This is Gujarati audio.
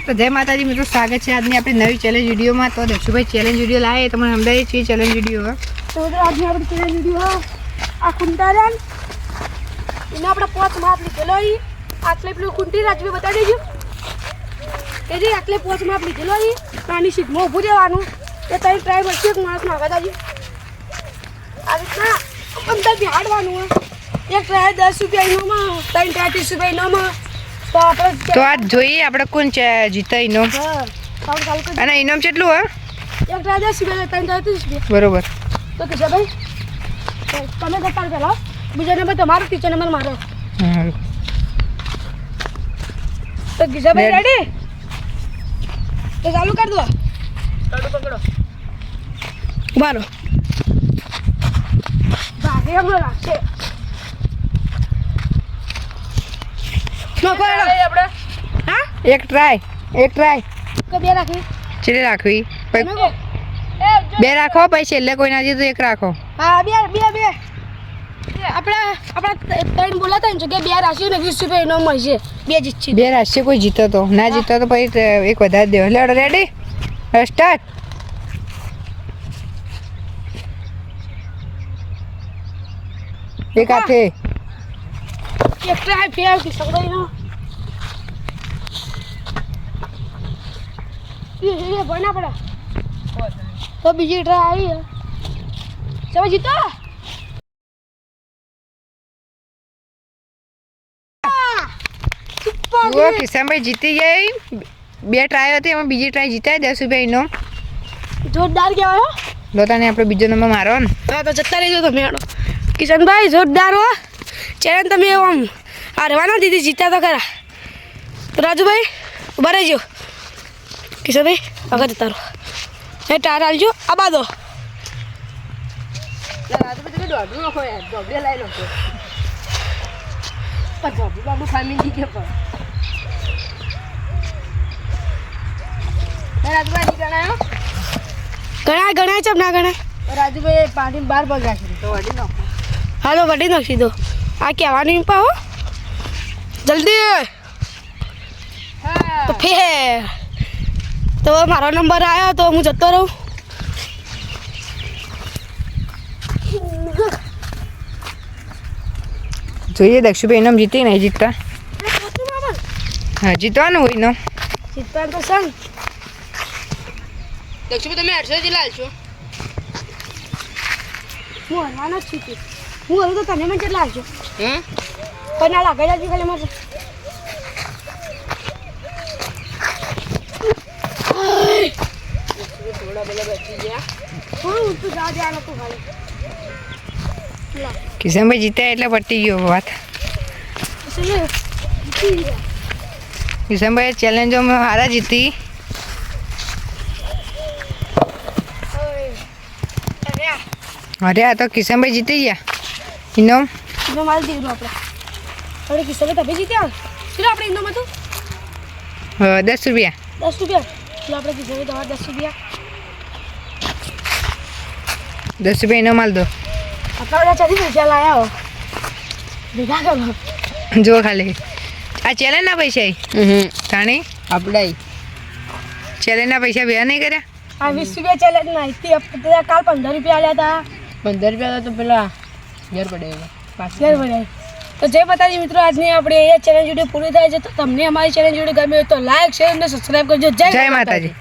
તો જય માતાજી મિત્રો, સ્વાગત છે આજની આપણી નવી ચેલેન્જ વિડીયોમાં। તો દક્ષુભાઈ ચેલેન્જ વિડીયો લાવે તમને સમજાવીએ છીએ ચેલેન્જ વિડીયો। તો મિત્રો આજની આપણી ચેલેન્જ વિડીયો આ કુંટારાન એને આપણે 5 માપ લીધેલો ઈ આટલે પેલું કુંટી રાજવી બતાડી દેજો કે જે આટલે 5 માપ લીધેલો ઈ નાની સીટમાં ઊભું રહેવાનું એ તઈ ટ્રાય કરશે એક માણસ નાખા દાજી આ રીતના અંદર બિહાડવાનું એક ટ્રાય 10 રૂપિયા ઇનામમાં તઈ 30 રૂપિયા ઇનામમાં। તો આપણે તો આજ જોઈએ આપણે કોણ જીતે ઇનામ અને ઇનામ કેટલું હે? એક ટ્રાય 10 રૂપિયા તઈ 30 રૂપિયા બરોબર। તો કિશા ભાઈ તમે કરતા પેલા બીજો નંબર તમારો ત્રીજો નંબર મારો। તો કિશા ભાઈ રેડી? તો ચાલુ કરી દો। પકડો બારો ભાગે હમણાં રાખશે નો પકડો આપણે હા એક ટ્રાય કે બે રાખી છેલ્લે રાખવી બે રાખો પછી છેલ્લે કોઈ ના જીતો એક રાખો। હા બે આપણે ત્રણ બોલાતા ને જગ્યાએ બે રાશિ ને 20 રૂપિયા ઇનામ મળશે બે જીતશે બે રાશિ કોઈ જીતો તો ના જીતો તો પછી એક વધારે દેવો। લેડો રેડી સ્ટાર્ટ। એક હાથે એક ટ્રાય ફેર કે સગડાઈ નો ये बना पड़ा तो बीजी ट्राई आई है सब जीतो वो કિશનભાઈ જીતી ગઈ। બે ટ્રાય હતી એમાં બીજી ટ્રાય જીતાય 10 રૂપિયા ઇનામ। जोरदार क्या हो લોતાને આપણે બીજો નંબર મારો ને हाँ तो जत्ता रही तो मेड़ो किशन भाई जोरदार हो चैलेंज तमे हम हारवाना दीदी जीता तो करा तो राजू भाई उभा रहो किशन भाई अगर जता रहो એ ટાર આલજો આ બાદો રાજુ તમે દોડું નાખો યાર દોડે લઈ લો પર દોડું બાબુ ફામીલી કે પર રાજુભાઈ ગણાયો ગણાય ચમ ના ગણાય રાજુભાઈ પાણી 12 પગ રાખી તો વડી નાખો હાલો વડી નાખી દો આ કહેવાનું પાહો જલ્દી હા તો ફેર तो मारो नंबर आया तो मुझे जतो रहूं જોઈએ દક્ષુભાઈ ઇનામ જીતી નહીં જીતતા હા જીતવાનું હોય ઇનામ જીતવા તો સંગ દક્ષુભાઈ તમે 800 જ લાલશો હું હરવાનો જ છું હું હરું તો તને મને કેટલા આવજો હે પણ ના લાગે જાજી ખાલી મારે થોડા બધા બચી ગયા હું તું જા દે આનો તું ખાલી કિશનભાઈ જીત્યા એટલે પટી ગયો વાત। કિશનભાઈ ચેલેન્જોમાં હારા જીતી। અરે આ તો કિશનભાઈ જીતી ગયા ઇનામ ઇનો માલ દીધું આપણે હવે કિસ્સો તમે જીત્યા ચલો આપણે ઇનો માં તો 10 રૂપિયા 10 રૂપિયા ચલો આપણે કિસ્સો તમારે 10 રૂપિયા 10 રૂપિયા ઇનામ આલ દો। આપણા ચાલી પૈસા લાયા હો ભેગા કરો જો ખાલી આ ચેલેન્જના પૈસા તાણી આપણે ચેલેન્જના પૈસા બે નહીં કર્યા આ 20 રૂપિયા ચેલેન્જ ના હતી કાલ 15 રૂપિયા આલ્યા હતા 15 રૂપિયા તો પેલા ઘેર પડે ઘેર પડે। તો જય માતાજી મિત્રો, આજની આપણે એ ચેલેન્જ વિડીયો પૂરી થાય છે। તો તમને અમારી ચેલેન્જ વિડીયો ગમે તો લાઈક શેર અને સબસ્ક્રાઇબ કરજો। જય માતાજી।